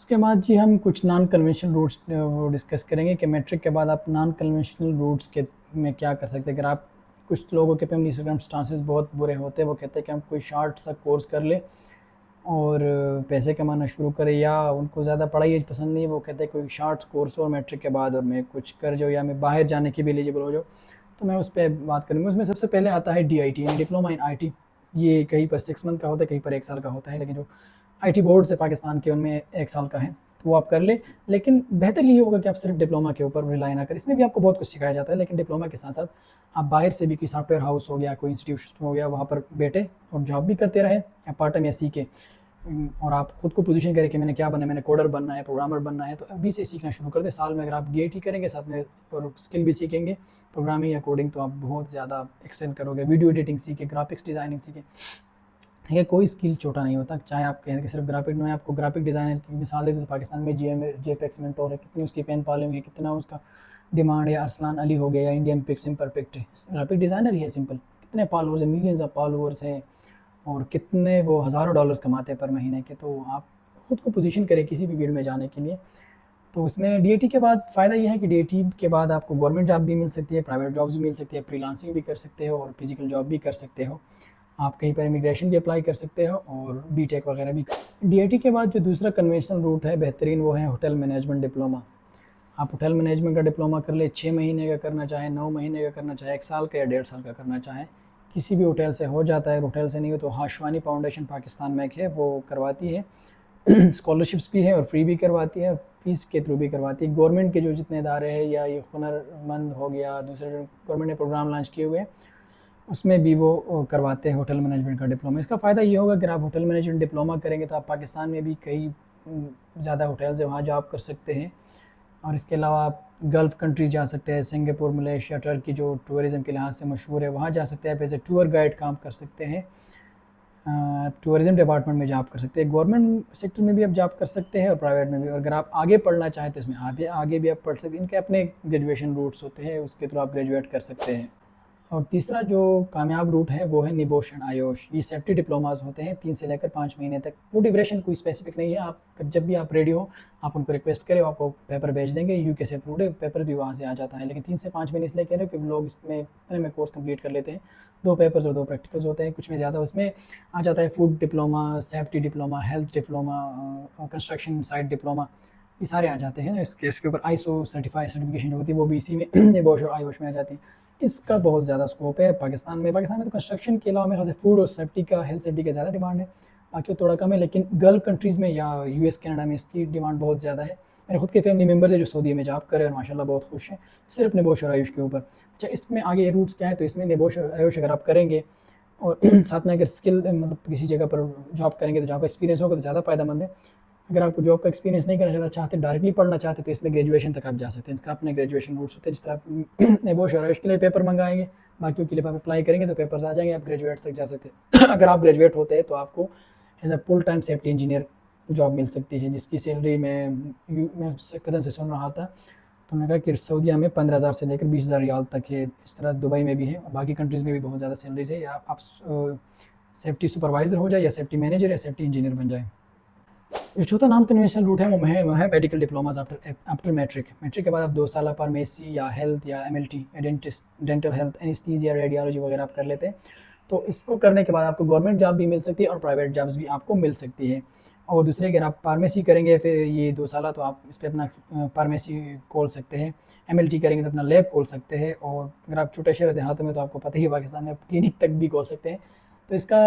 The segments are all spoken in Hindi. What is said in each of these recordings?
उसके बाद जी हम कुछ नॉन कन्वेंशनल रूट्स वो डिस्कस करेंगे कि मैट्रिक के बाद आप नॉन कन्वेंशनल रूट्स के में क्या कर सकते हैं। अगर आप कुछ लोगों के फैमिली सर्कमस्टांसेस बहुत बुरे होते हैं, वो कहते हैं कि हम कोई शॉर्ट सा कोर्स कर ले और पैसे कमाना शुरू करें, या उनको ज़्यादा पढ़ाई पसंद नहीं है, वो कहते हैं कोई शॉर्ट कोर्स और मैट्रिक के बाद और मैं कुछ कर जाऊँ या मैं बाहर जाने के भी एलिजिबल हो जाऊँ। तो मैं उस पर बात करूँगा। उसमें सबसे पहले आता है DIT यानी डिप्लोमा इन IT। ये कहीं पर 6 मंथ का होता है, कहीं पर 1 साल का होता है, लेकिन जो IT बोर्ड से पाकिस्तान के उनमें 1 साल का है, तो वो आप कर ले। लेकिन बेहतर ये होगा कि आप सिर्फ डिप्लोमा के ऊपर रिलाई ना करें। इसमें भी आपको बहुत कुछ सिखाया जाता है, लेकिन डिप्लोमा के साथ साथ आप बाहर से भी कोई सॉफ्टवेयर हाउस हो गया, कोई इंस्टीट्यूशन हो गया, वहाँ पर बैठे और जॉब भी करते रहे या पार्ट टाइम या सीखे, और आप खुद को पोजीशन करें कि मैंने क्या बनना है, मैंने कोडर बनना है, प्रोग्रामर बनना है, तो अभी से सीखना शुरू कर दें। साल में अगर आप DIT करेंगे साथ में और स्किल भी सीखेंगे प्रोग्रामिंग या कोडिंग, तो आप बहुत ज़्यादा एक्सेल करोगे। वीडियो एडिटिंग सीखे, ग्राफिक्स डिज़ाइनिंग सीखे। ठीक है, कोई स्किल छोटा नहीं होता। चाहे आप कहें कि सिर्फ ग्राफिक में, आपको ग्राफिक डिज़ाइनर की मिसाल देते तो पाकिस्तान में JPEX मेंटोर है, कितनी उसकी पेन फॉलोइंग है, कितना उसका डिमांड है। अरसलान अली हो गया या इंडियन पिक्स इम्परफेक्ट ग्राफिक डिज़ाइनर ही है, सिंपल। कितने फॉलोअर्स हैं, मिलियंस ऑफ फॉलोअर्स हैं, और कितने वो हज़ारों डॉलर्स कमाते हैं पर महीने के। तो आप खुद को पोजीशन करें किसी भी फील्ड में जाने के लिए। तो उसमें DIT के बाद फ़ायदा ये है कि DIT के बाद आपको गवर्नमेंट जॉब भी मिल सकती है, प्राइवेट जॉब्स भी मिल सकती है, फ्रीलांसिंग भी कर सकते हो और फिजिकल जॉब भी कर सकते हो। आप कहीं पर इमिग्रेशन भी अप्लाई कर सकते हो और BTech वगैरह भी। DIT के बाद जो दूसरा कन्वेंशनल रूट है बेहतरीन, वो है होटल मैनेजमेंट डिप्लोमा। आप होटल मैनेजमेंट का डिप्लोमा कर ले, 6 महीने का करना चाहें, 9 महीने का करना चाहें, 1 साल का या 1.5 साल का करना चाहें, किसी भी होटल से हो जाता है। होटल से नहीं हो तो हाशवानी फाउंडेशन पाकिस्तान में है, वो करवाती है। स्कॉलरशिप्स भी है और फ्री भी करवाती है, फीस के थ्रू भी करवाती है। गवर्नमेंट के जो जितने इदारे हैं, या ये हुनरमंद हो गया, दूसरे जो गवर्नमेंट ने प्रोग्राम लॉन्च किए हुए हैं, उसमें भी वो करवाते हैं होटल मैनेजमेंट का डिप्लोमा। इसका फ़ायदा ये होगा कि अगर आप होटल मैनेजमेंट डिप्लोमा करेंगे तो आप पाकिस्तान में भी कई ज़्यादा होटल्स हैं, वहाँ जॉब कर सकते हैं। और इसके अलावा आप गल्फ़ कंट्री जा सकते हैं, सिंगापुर, मलेशिया, टर्की, जो टूरिज़्म के लिहाज से मशहूर है, वहाँ जा सकते हैं। आप एज ए टूर गाइड काम कर सकते हैं, टूरिज़्म डिपार्टमेंट में जॉब कर सकते हैं। गवर्नमेंट सेक्टर में भी आप जॉब कर सकते हैं और प्राइवेट में भी। और अगर आप आगे पढ़ना चाहें तो इसमें आगे भी आप पढ़ सकते हैं। इनके अपने ग्रेजुएशन रूट्स होते हैं, उसके थ्रू आप ग्रेजुएट कर सकते हैं। और तीसरा जो कामयाब रूट है वो है निबोश एंड आयोश। ये सेफ्टी डिप्लोमास होते हैं 3 से लेकर 5 महीने तक। वो ड्यूरेशन कोई स्पेसिफिक नहीं है। आप जब भी आप रेडी हो, आप उनको रिक्वेस्ट करें, आपको पेपर भेज देंगे। यूके से अप्रूव्ड है, पेपर भी वहाँ से आ जाता है। लेकिन 3 से 5 महीने इसलिए कह रहे हो कि लोग इसमें इतने में कोर्स कंप्लीट कर लेते हैं। 2 पेपर्स और 2 प्रैक्टिकल्स होते हैं, कुछ में ज़्यादा। उसमें आ जाता है food diploma, safety diploma, health diploma, construction site diploma, ये सारे आ जाते हैं। इसके ऊपर ISO सर्टिफिकेशन जो होती है वो भी इसी में निबोश और आयोश में आ जाती है। इसका बहुत ज़्यादा स्कोप है पाकिस्तान में। तो कंस्ट्रक्शन के अलावा मेरे ख्याल से फूड और सेफ्टी का, हेल्थ सेफ्टी का ज़्यादा डिमांड है, बाकी थोड़ा कम है। लेकिन गल्फ़ कंट्रीज़ में या US कनाडा में इसकी डिमांड बहुत ज़्यादा है। मेरे खुद के फैमिली मेम्बर्स है जो सऊदी में जॉब कर रहे हैं और माशाल्लाह बहुत खुश हैं, सिर्फ निबोश और आयुष के ऊपर। अच्छा, इसमें आगे रूट्स क्या है, तो इसमें निबोश और आयुष अगर आप करेंगे और साथ में अगर स्किल मतलब किसी जगह पर जॉब करेंगे तो जॉब का एक्सपीरियंस होगा तो ज़्यादा फ़ायदेमंद है। अगर आपको जॉब का एक्सपीरियंस नहीं करना चाहते, डायरेक्टली पढ़ना चाहते, तो इसमें ग्रेजुएशन तक आप जा सकते हैं। इसका अपने ग्रेजुएशन रूट्स होते हैं। जिस तरह आप नेबोश और आयुष के लिए पेपर मंगाएंगे, बाकियों के लिए आप अप्लाई करेंगे तो पेपर्स आ जाएंगे, आप ग्रेजुएट तक जा सकते हैं। अगर आप ग्रेजुएट होते हैं तो आपको as a full time safety engineer job मिल सकती है, जिसकी सैलरी मैं उससे कदम से सुन रहा था, तो उन्होंने कहा कि सऊदीया में 15,000 से लेकर 20,000 रियाल तक है। इस तरह दुबई में भी है और बाकी कंट्रीज़ में भी बहुत ज़्यादा सैलरीज है। या आप सेफ्टी सुपरवाइज़र हो जाए, या सेफ्टी मैनेजर, या सेफ्टी इंजीनियर बन जाए। जो चौथा नॉन कन्वेंशनल रूट है वो है medical diplomas after matric. Matric के बाद आप 2 साल फार्मेसी या हेल्थ या MLT dentist, dental health, anaesthesia, radiology वगैरह आप कर लेते हैं। तो इसको करने के बाद आपको गवर्नमेंट जॉब भी मिल सकती है और प्राइवेट जॉब्स भी आपको मिल सकती है। और दूसरे, अगर आप फार्मेसी करेंगे फिर ये 2 साल, तो आप इस पर अपना फार्मेसी खोल सकते हैं। MLT करेंगे तो अपना लैब खोल सकते हैं। और अगर आप छोटे शहर देहातों में, तो आपको पता ही है पाकिस्तान में क्लिनिक तक भी खोल सकते हैं। तो इसका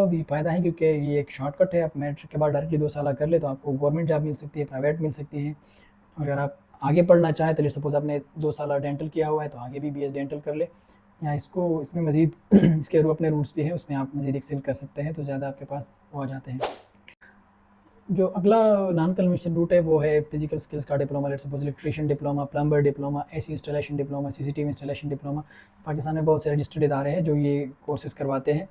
भी फ़ायदा है क्योंकि ये एक शॉर्टकट है। आप मैट्रिक के बाद डायरेक्टली 2 साल कर ले तो आपको गवर्नमेंट जॉब मिल सकती है, प्राइवेट मिल सकती है। और अगर आप आगे पढ़ना चाहें तो सपोज़ आपने 2 साल डेंटल किया हुआ है तो आगे भी BS डेंटल कर ले, या इसको इसमें मज़ीद इसके अपने रूट्स भी हैं, उसमें आप मज़ीद एक्सेल कर सकते हैं, तो ज़्यादा आपके पास वो आ जाते हैं। जो अगला नॉन कन्वेंशनल रूट है वो है फिजिकल स्किल्स का diploma. Let's suppose electrician diploma, plumber diploma, AC installation diploma, CCTV installation diploma. Pakistan में बहुत से रजिस्टर्ड इदारे हैं जो ये कोर्सेज करवाते हैं।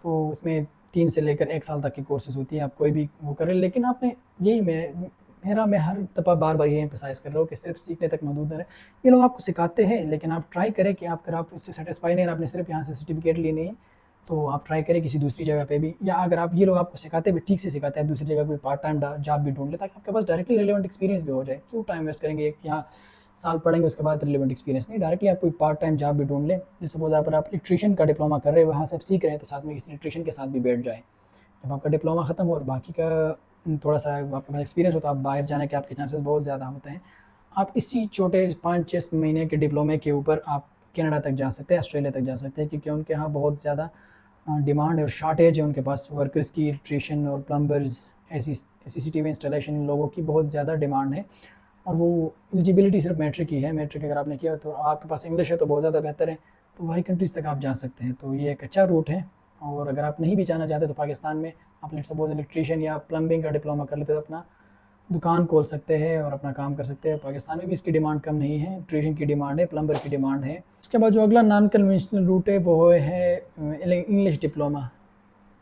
तो उसमें 3 से लेकर 1 साल तक की कोर्सेज होती हैं, आप कोई भी वो करें। लेकिन आपने यही मैं हर दफ़ा बार बार ये एम्फसाइज़ कर रहा हूँ कि सिर्फ सीखने तक महदूद न रहें। ये लोग आपको सिखाते हैं, लेकिन आप ट्राई करें कि आप अगर आप इससे सेटिस्फाई नहीं, आपने सिर्फ यहाँ से सर्टिफिकेट ली नहीं है, तो आप ट्राई करें किसी दूसरी जगह पे भी, या अगर आप ये लोग आपको सिखाते भी ठीक से सिखाते हैं, दूसरी जगह कोई पार्ट टाइम जॉब भी ढूंढ ले, ताकि आपके पास डायरेक्टली रिलेवेंट एक्सपीरियंस भी हो जाए। क्यों टाइम वेस्ट करेंगे, एक यहाँ साल पढ़ेंगे उसके बाद रिलेवेंट एक्सपीरियंस नहीं, डायरेक्टली आप कोई पार्ट टाइम जॉब भी ढूंढ लें। सपोज आप इलेक्ट्रीशियन का डिप्लोमा कर रहे हैं, वहाँ से आप सीख रहे हैं, तो साथ में किसी इलेक्ट्रीशियन के साथ भी बैठ जाए। जब आपका डिप्लोमा ख़त्म हो और बाकी का थोड़ा सा आपके पास एक्सपीरियंस हो, तो आप बाहर जाने के आपके चांसेस बहुत ज़्यादा होते हैं। आप इसी छोटे 5-6 महीने के डिप्लोमे के ऊपर आप कनाडा तक जा सकते हैं, ऑस्ट्रेलिया तक जा सकते हैं, क्योंकि उनके यहाँ बहुत ज़्यादा डिमांड और शॉर्टेज है उनके पास वर्कर्स की। इलेक्ट्रीशियन और प्लम्बर्स, ऐसी सीसीटीवी इंस्टॉलेशन, इन लोगों की बहुत ज़्यादा डिमांड है। और वो एलिजिबिलिटी सिर्फ मैट्रिक की है, मैट्रिक अगर आपने किया तो आपके पास इंग्लिश है तो बहुत ज़्यादा बेहतर है, तो वही कंट्रीज़ तक आप जा सकते हैं। तो ये एक अच्छा रूट है। और अगर आप नहीं भी जाना चाहते तो पाकिस्तान में आप लेट्स सपोज इलेक्ट्रीशियन या प्लम्बिंग का डिप्लोमा कर लेते तो अपना दुकान खोल सकते हैं और अपना काम कर सकते हैं। पाकिस्तान में भी इसकी डिमांड कम नहीं है, इलेक्ट्रीशियन की डिमांड है, प्लम्बर की डिमांड है। उसके बाद जो अगला नॉन कन्वेंशनल रूट है वो है इंग्लिश डिप्लोमा।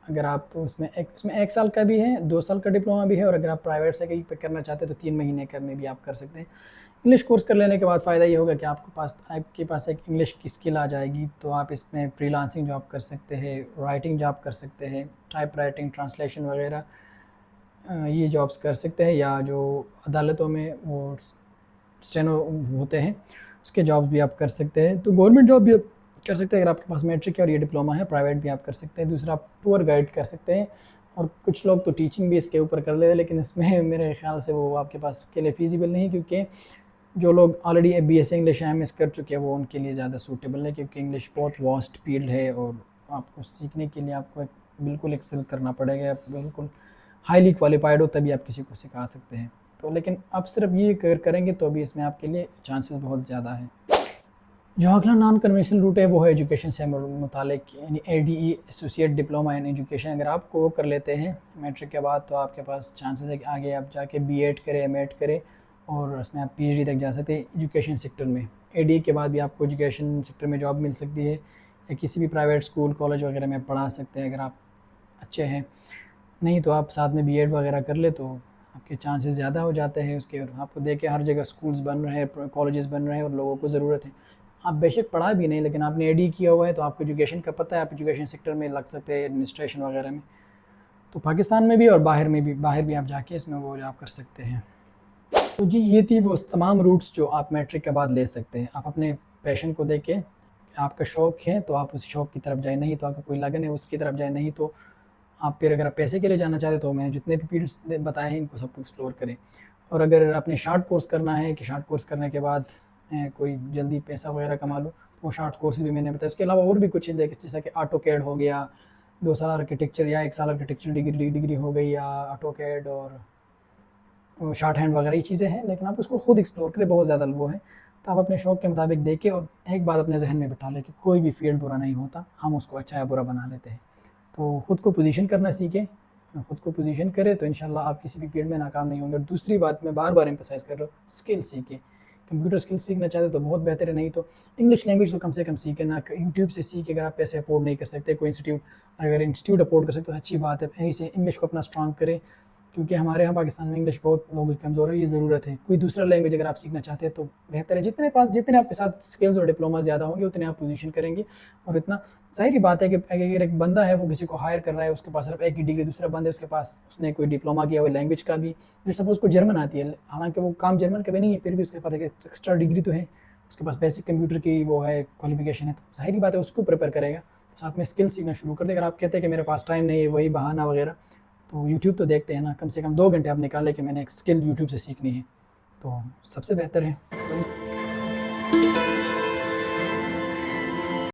अगर आप उसमें 1 साल का भी है, 2 साल का डिप्लोमा भी है, और अगर आप प्राइवेट से कहीं पे करना चाहते हैं तो 3 महीने का में भी आप कर सकते हैं। इंग्लिश कोर्स कर लेने के बाद फ़ायदा ये होगा कि आपके पास एक इंग्लिश की स्किल आ जाएगी, तो आप इसमें फ्रीलांसिंग जॉब कर सकते हैं, राइटिंग जॉब कर सकते हैं, टाइप राइटिंग, ट्रांसलेशन वगैरह ये जॉब्स कर सकते हैं, या जो अदालतों में वो स्टेनो होते हैं उसके जॉब्स भी आप कर सकते हैं। तो गवर्नमेंट जॉब भी आप कर सकते हैं अगर आपके पास मैट्रिक और ये डिप्लोमा है। प्राइवेट भी आप कर सकते हैं। दूसरा, आप टूर गाइड कर सकते हैं, और कुछ लोग तो टीचिंग भी इसके ऊपर कर लेते हैं, लेकिन इसमें मेरे ख्याल से वो आपके पास के लिए फिजिबल नहीं, क्योंकि जो लोग ऑलरेडी बीएससी इंग्लिश एमएस कर चुके हैं वो उनके लिए ज़्यादा सूटेबल है, क्योंकि इंग्लिश बहुत वास्ट फील्ड है और आपको सीखने के लिए आपको बिल्कुल एक्सेल करना पड़ेगा, बिल्कुल हाईली क्वालिफाइड हो तभी आप किसी को सिखा सकते हैं। तो लेकिन आप सिर्फ ये करेंगे तो भी इसमें आपके लिए चांसेस बहुत ज़्यादा हैं। जो अगला नॉन कन्वेंशनल रूट है वो है एजुकेशन से मुतालिक, यानी ADE, associate diploma in education. अगर आप वो कर लेते हैं मैट्रिक के बाद तो आपके पास चांसेस है कि आगे आप जाके बीएड करें, एमएड करें, और उसमें आप पीएचडी तक जा सकते हैं एजुकेशन सेक्टर में। एडीई के बाद भी आपको एजुकेशन सेक्टर में जॉब मिल सकती है, या किसी भी प्राइवेट स्कूल कॉलेज वगैरह में पढ़ा सकते हैं अगर आप अच्छे हैं। नहीं तो आप साथ में बीएड वगैरह कर ले तो आपके चांसेस ज़्यादा हो जाते हैं उसके। और आपको देख के हर जगह स्कूल्स बन रहे हैं, कॉलेजेस बन रहे हैं, और लोगों को ज़रूरत है। आप बेशक पढ़ा भी नहीं, लेकिन आपने एडी किया हुआ है तो आपको एजुकेशन का पता है, आप एजुकेशन सेक्टर में लग सकते हैं, एडमिनिस्ट्रेशन वगैरह में। तो पाकिस्तान में भी और बाहर भी आप जाके इसमें वो जॉब कर सकते हैं। तो जी ये थी वो तमाम रूट्स जो आप मैट्रिक के बाद ले सकते हैं। आप अपने पैशन को देख के, आपका शौक़ है तो आप उस शौक़ की तरफ जाए, नहीं तो आपको कोई लगन है उसकी तरफ जाए, नहीं तो आप फिर अगर आप पैसे के लिए जाना चाहते तो मैंने जितने भी फील्ड्स बताए हैं इनको सबको एक्सप्लोर करें। और अगर आपने शॉर्ट कोर्स करना है कि शॉर्ट कोर्स करने के बाद कोई जल्दी पैसा वगैरह कमा लो, तो वो शॉर्ट कोर्स भी मैंने बताया। उसके अलावा और भी कुछ है जैसा कि ऑटो कैड हो गया, 2 साल आर्किटेक्चर या 1 साल आर्किटेक्चर डिग्री हो गई, या ऑटो कैड और शॉर्ट हैंड वगैरह ये चीज़ें हैं, लेकिन आप उसको खुद एक्सप्लोर करें, बहुत ज़्यादा वो है। तो आप अपने शौक़ के मुताबिक देखें, और एक बात अपने जहन में बिठा लें कि कोई भी फील्ड बुरा नहीं होता, हम उसको अच्छा या बुरा बना लेते हैं। तो ख़ुद को पोजीशन करना सीखें, ख़ुद को पोजीशन करें तो इंशाल्लाह आप किसी भी फील्ड में नाकाम नहीं होंगे। और दूसरी बात मैं बार-बार एम्फसाइज़ कर रहा हूँ, स्किल सीखें। कंप्यूटर स्किल सीखना चाहते तो बहुत बेहतर है, नहीं तो इंग्लिश लैंग्वेज तो कम से कम सीखें ना। यूट्यूब से सीखें, अगर आप पैसे अफोर्ड नहीं कर सकते, कोई इंस्टीट्यूट अफोर्ड कर सकते तो अच्छी बात है, यहीं से इंग्लिश को अपना स्ट्रॉन्ग करें, क्योंकि हमारे यहाँ पाकिस्तान में इंग्लिश बहुत लोगों की कमज़ोर है, ये ज़रूरत है। कोई दूसरा लैंग्वेज अगर आप सीखना चाहते हैं तो बेहतर है, जितने आपके साथ स्किल्स और डिप्लोमा ज़्यादा होंगे उतने आप पोजीशन करेंगे। और इतना ज़ाहिर बात है कि अगर एक बंदा है वो किसी को हायर कर रहा है, उसके पास सिर्फ एक ही डिग्री, दूसरा बंदा है उसके पास उसने कोई डिप्लोमा किया हुआ लैंग्वेज का भी, सपोज़ को जर्मन आती है, हालांकि वो काम जर्मन का भी नहीं है, फिर भी उसके पास एक एक्स्ट्रा डिग्री तो है, उसके पास बेसिक कंप्यूटर की वो है क्वालिफिकेशन है, तो ज़ाहिर बात है उसको प्रिपेयर करेगा, साथ में स्किल सीखना शुरू कर देगा। अगर आप कहते हैं कि मेरे पास टाइम नहीं है, वही बहाना वगैरह, तो यूट्यूब तो देखते हैं ना, कम से कम 2 घंटे आप निकालें कि मैंने एक स्किल यूट्यूब से सीखनी है, तो सबसे बेहतर है।